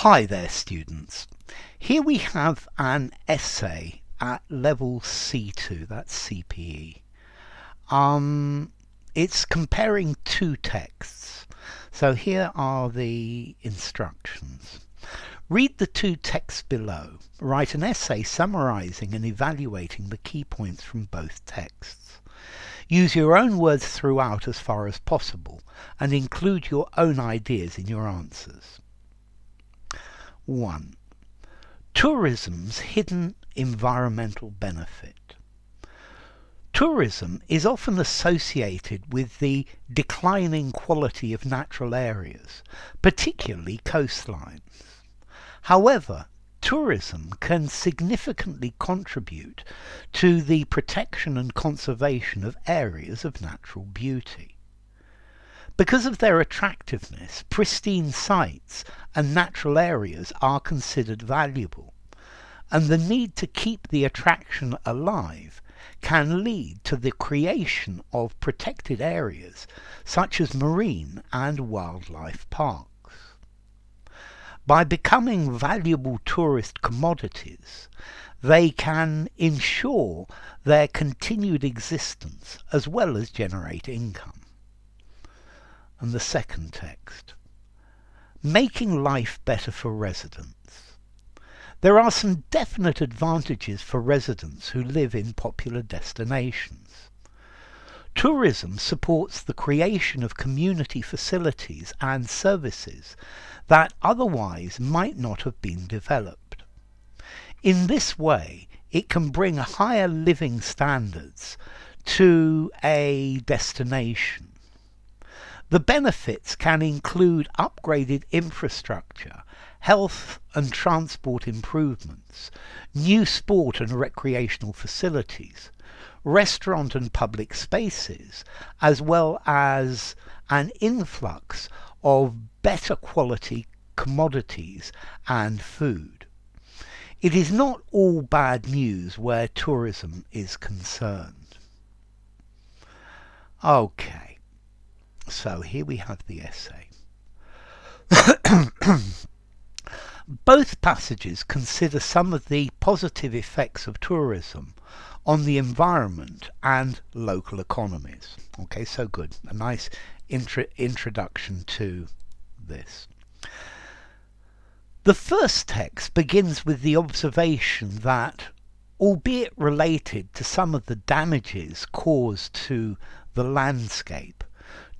Hi there, students. Here we have an essay at level C2, that's CPE. It's comparing two texts. So here are the instructions. Read the two texts below. Write an essay summarising and evaluating the key points from both texts. Use your own words throughout as far as possible and include your own ideas in your answers. 1. Tourism's hidden environmental benefit. Tourism is often associated with the declining quality of natural areas, particularly coastlines. However, tourism can significantly contribute to the protection and conservation of areas of natural beauty. Because of their attractiveness, pristine sites and natural areas are considered valuable, and the need to keep the attraction alive can lead to the creation of protected areas such as marine and wildlife parks. By becoming valuable tourist commodities, they can ensure their continued existence as well as generate income. And the second text, making life better for residents. There are some definite advantages for residents who live in popular destinations. Tourism supports the creation of community facilities and services that otherwise might not have been developed. In this way, it can bring higher living standards to a destination. The benefits can include upgraded infrastructure, health and transport improvements, new sport and recreational facilities, restaurant and public spaces, as well as an influx of better quality commodities and food. It is not all bad news where tourism is concerned. Okay. So here we have the essay. Both passages consider some of the positive effects of tourism on the environment and local economies. Okay, so good. A nice introduction to this. The first text begins with the observation that, albeit related to some of the damages caused to the landscape,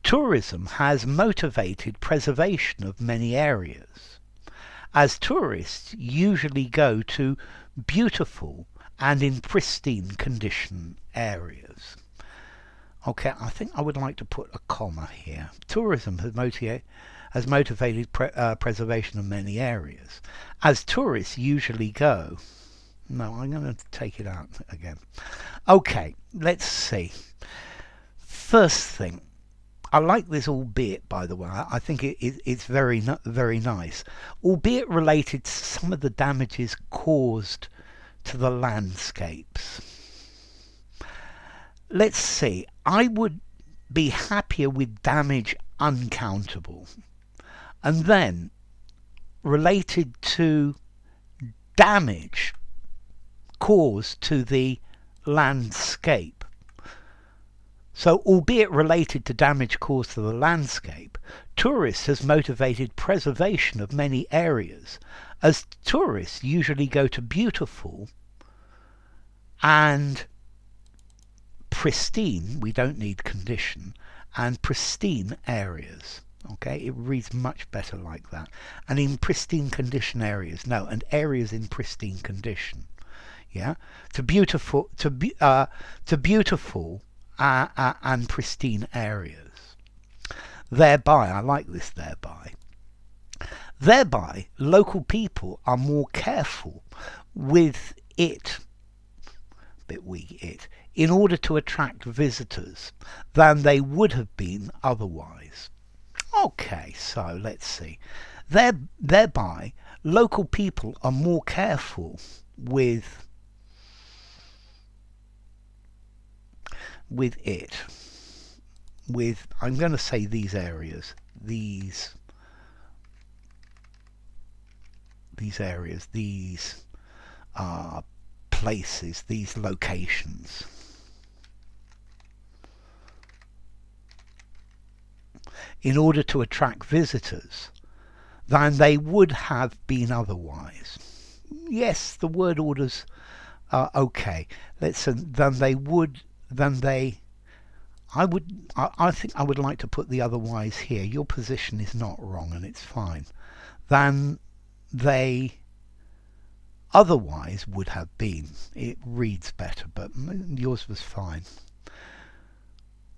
tourism has motivated preservation of many areas, as tourists usually go to beautiful and in pristine condition areas. Okay, I think I would like to put a comma here. Tourism has motivated preservation of many areas, as tourists usually go. No, I'm going to take it out again. Okay, let's see. First thing, I like this albeit, by the way. I think it's very nice. Albeit related to some of the damages caused to the landscapes. Let's see. I would be happier with damage uncountable. And then, related to damage caused to the landscape. So, albeit related to damage caused to the landscape, tourists has motivated preservation of many areas, as tourists usually go to beautiful and pristine, we don't need condition, and pristine areas. Okay, it reads much better like that. And in pristine condition areas, no, and areas in pristine condition. Yeah, to beautiful and pristine areas. Thereby, I like this thereby, local people are more careful with it, in order to attract visitors than they would have been otherwise. Okay, so let's see. Thereby, local people are more careful with I'm going to say these areas, these these areas, these places, these locations. In order to attract visitors than they would have been otherwise. Yes, the word orders are okay. I think I would like to put the otherwise here. Your position is not wrong and it's fine. Than they otherwise would have been. It reads better, but yours was fine.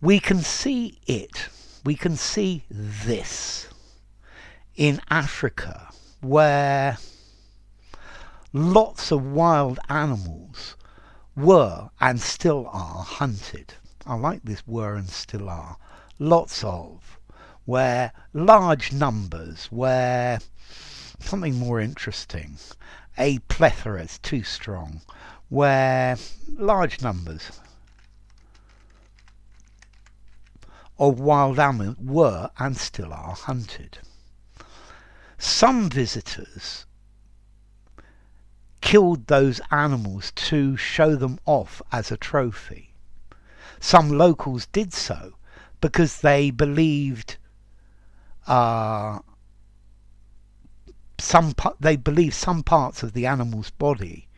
We can see it. We can see this in Africa, where lots of wild animals were and still are hunted. I like this were and still are. Lots of, where large numbers, where something more interesting, a plethora is too strong, where large numbers of wild animals were and still are hunted. Some visitors killed those animals to show them off as a trophy. Some locals did so because they believed some parts of the animal's body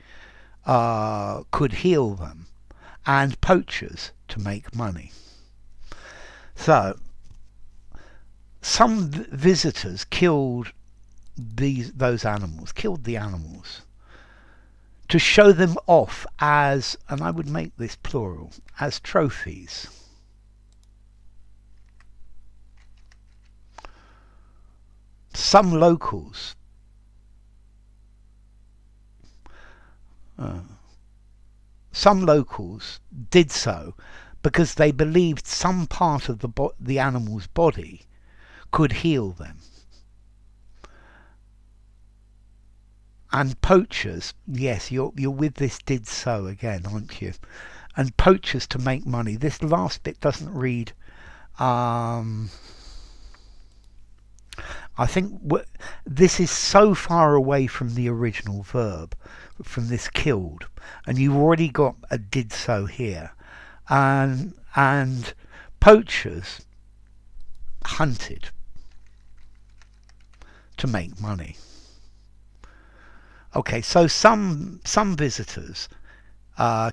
could heal them, and poachers to make money. So some visitors killed the animals to show them off as, and I would make this plural, as trophies. Some locals did so because they believed some part of the animal's body could heal them. And poachers, yes, you're with this did so again, aren't you? And poachers to make money. This last bit doesn't read. I think this is so far away from the original verb, from this killed, and you've already got a did so here, and poachers hunted to make money. Okay, so some visitors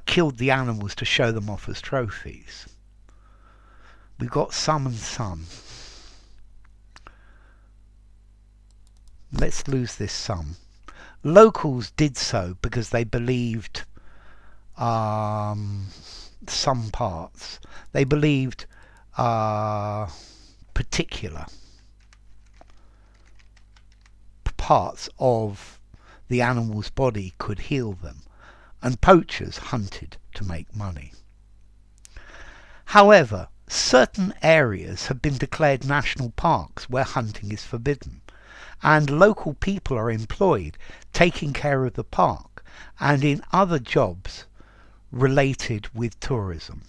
killed the animals to show them off as trophies. We've got some and some. Let's lose this some. Locals did so because they believed some parts. They believed particular parts of the animal's body could heal them, and poachers hunted to make money. However, certain areas have been declared national parks where hunting is forbidden, and local people are employed taking care of the park and in other jobs related with tourism.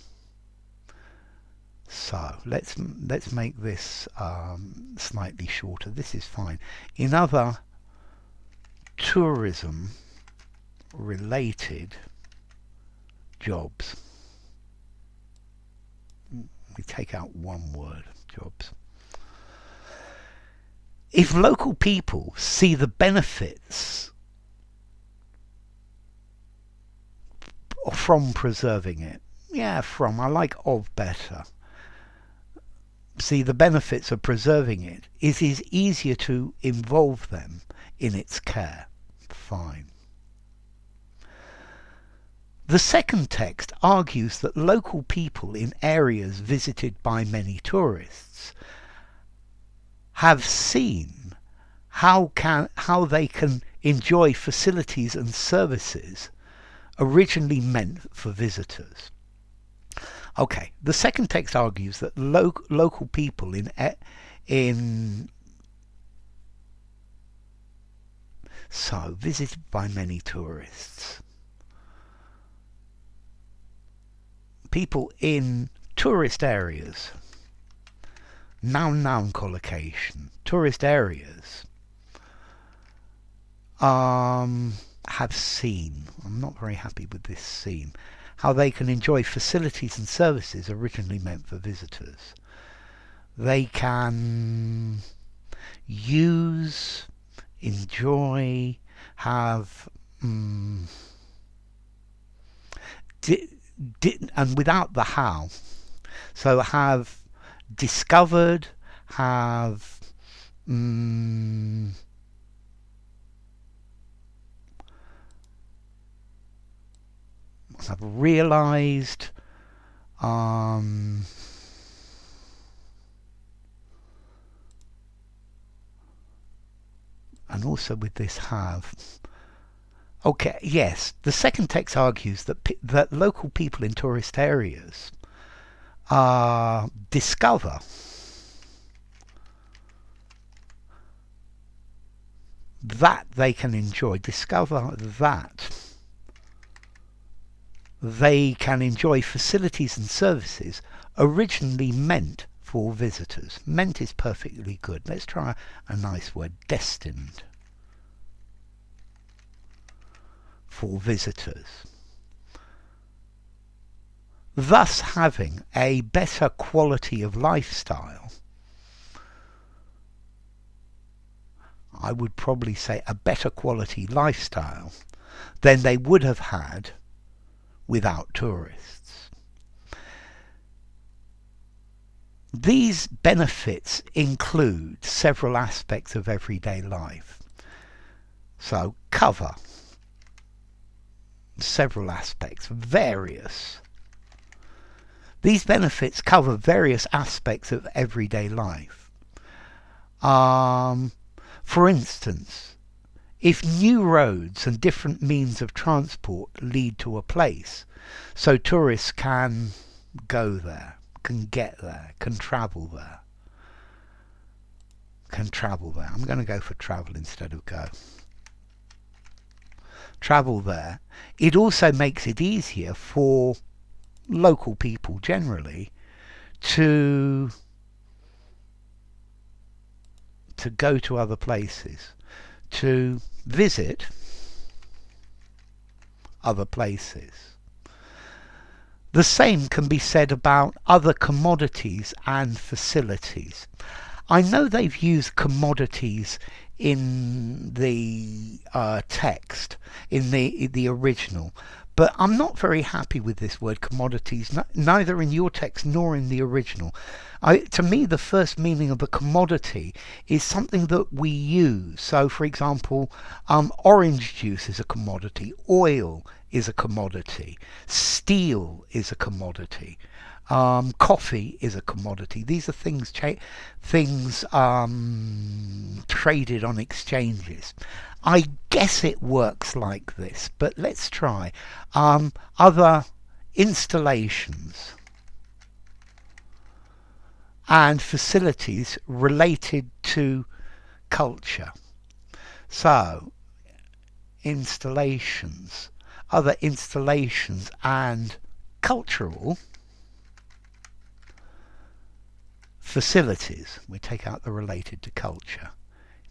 So let's make this slightly shorter. This is fine. In other tourism related jobs, we take out one word, jobs. If local people see the benefits from preserving it, I like of better, see the benefits of preserving it, it is easier to involve them in its care. Fine. The second text argues that local people in areas visited by many tourists have seen how they can enjoy facilities and services originally meant for visitors. Okay, the second text argues that local people visited by many tourists. People in tourist areas. Noun collocation. Tourist areas have seen, I'm not very happy with this seen, how they can enjoy facilities and services originally meant for visitors. They can use, enjoy, have, and without the how. So have discovered, have have realized, and also with this have. Okay, yes, the second text argues that local people in tourist areas discover that they can enjoy, discover that they can enjoy facilities and services originally meant for visitors. Meant is perfectly good. Let's try a nice word, destined for visitors. Thus having a better quality of lifestyle. I would probably say a better quality lifestyle than they would have had without tourists. These benefits include several aspects of everyday life. So cover several aspects, various. These benefits cover various aspects of everyday life. For instance, if new roads and different means of transport lead to a place, so tourists can go there, can get there, can travel there. Can travel there. I'm going to go for travel instead of go. Travel there. It also makes it easier for local people generally to go to other places, to visit other places. The same can be said about other commodities and facilities. I know they've used commodities in the text, in the original, but I'm not very happy with this word commodities, neither in your text nor in the original. To me, the first meaning of a commodity is something that we use. So, for example, orange juice is a commodity, oil is a commodity, steel is a commodity, coffee is a commodity. These are things traded on exchanges. I guess it works like this, but let's try. Other installations and facilities related to culture. So, installations, other installations and cultural facilities. We take out the related to culture.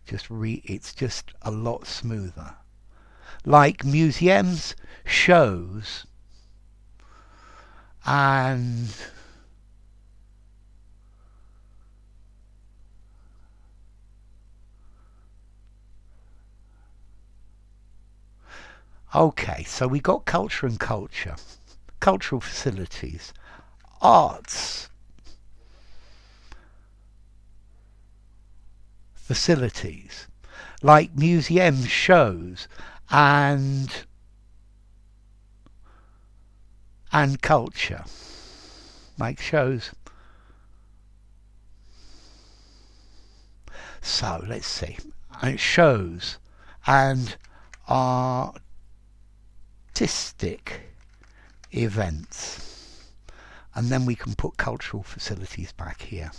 It's just a lot smoother. Like museums, shows, and okay, so we got culture and culture, cultural facilities, arts, facilities, like museums, shows, and culture, like shows. So let's see, shows and artistic events, and then we can put cultural facilities back here.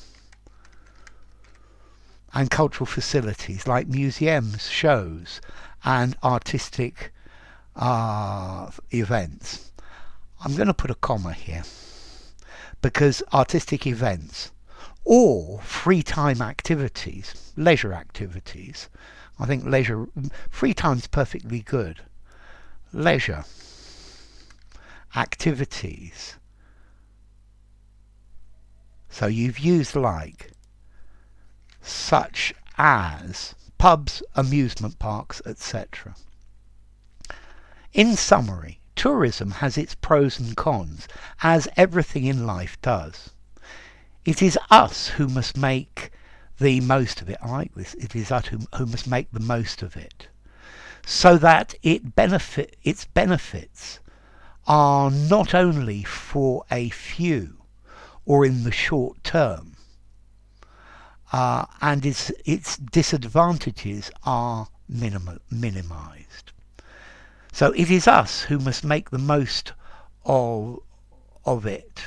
And cultural facilities like museums, shows, and artistic events. I'm going to put a comma here because artistic events or free time activities, leisure activities, I think leisure, free time's perfectly good. Leisure, activities. So you've used like, such as, pubs, amusement parks, etc. In summary, tourism has its pros and cons, as everything in life does. It is us who must make the most of it. I like this. It is us who must make the most of it, so that its benefits are not only for a few or in the short term, and its disadvantages are minimized. So it is us who must make the most of it,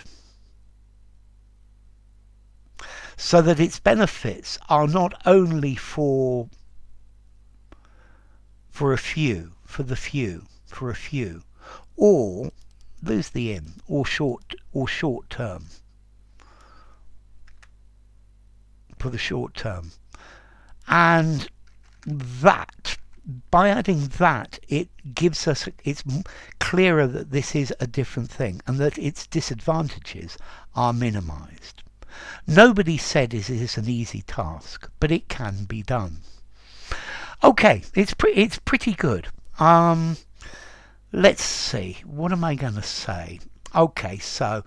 so that its benefits are not only for a few, for a few, or lose the in, or short term, for the short term. And that, by adding that, it gives us, it's clearer that this is a different thing and that its disadvantages are minimized. Nobody said it is an easy task, but it can be done. Okay, it's pretty good. Let's see, what am I going to say? Okay, so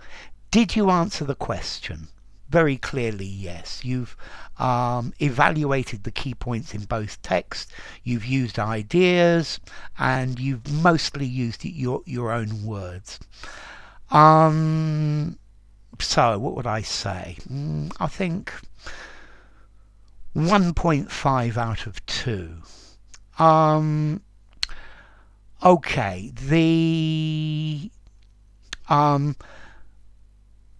did you answer the question? Very clearly, yes. You've evaluated the key points in both texts. You've used ideas, and you've mostly used your own words. So what would I say? I think 1.5 out of 2. Okay,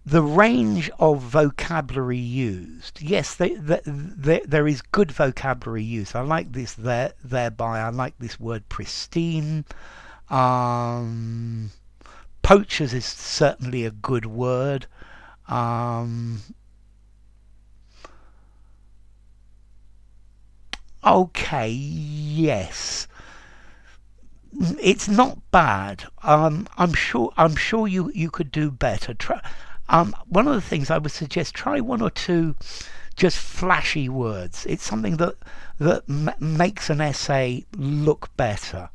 the range of vocabulary used. Yes, there is good vocabulary used. I like this thereby. I like this word pristine. Poachers is certainly a good word. Okay, yes. It's not bad. I'm sure you could do better. One of the things I would suggest, try one or two just flashy words. It's something that makes an essay look better.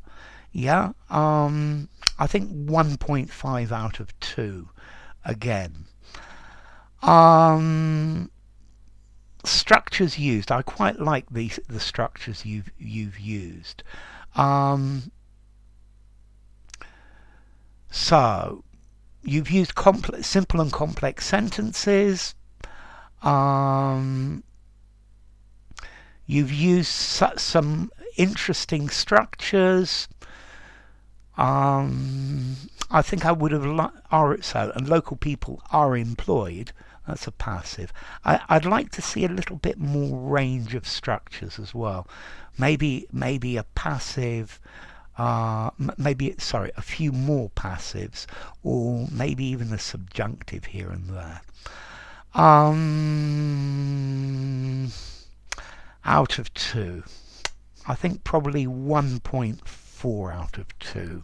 Yeah. I think 1.5 out of 2 again. Structures used. I quite like the structures you've used. So you've used simple and complex sentences. You've used some interesting structures. I think I would have and local people are employed. That's a passive. I'd like to see a little bit more range of structures as well. Maybe a passive. A few more passives, or maybe even a subjunctive here and there. Out of 2, I think probably 1.4 out of 2.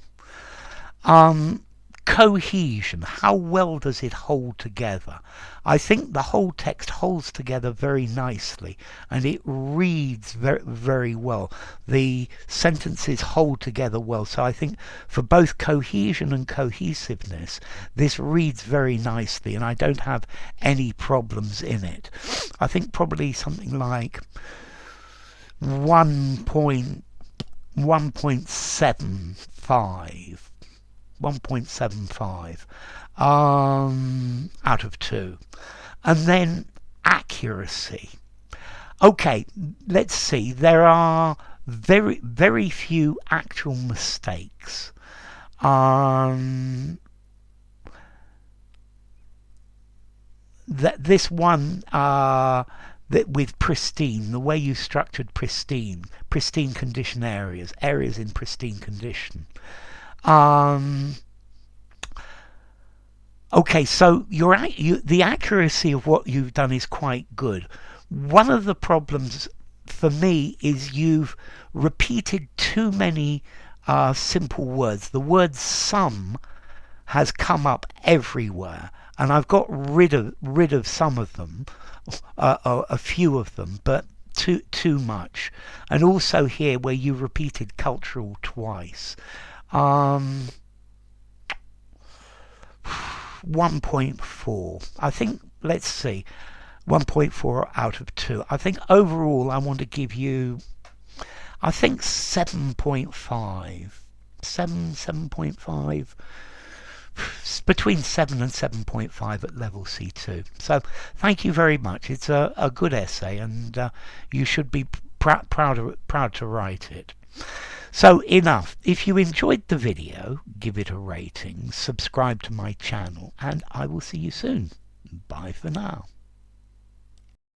Cohesion. How well does it hold together? I think the whole text holds together very nicely, and it reads very, very well. The sentences hold together well. So I think for both cohesion and cohesiveness, this reads very nicely, and I don't have any problems in it. I think probably something like 1.75. 1.75 out of 2. And then accuracy. Okay, let's see. There are very, very few actual mistakes. This one with pristine, the way you structured pristine condition areas in pristine condition. Okay, so the accuracy of what you've done is quite good. One of the problems for me is you've repeated too many simple words. The word some has come up everywhere, and I've got rid of some of them, a few of them, but too much. And also here where you repeated cultural twice. 1.4. I think, let's see, 1.4 out of 2. I think overall I want to give you, I think 7.5. 7.5. Between 7 and 7.5 at level C2. So thank you very much. It's a good essay, and you should be proud to write it. So enough. If you enjoyed the video, give it a rating, subscribe to my channel, and I will see you soon. Bye for now.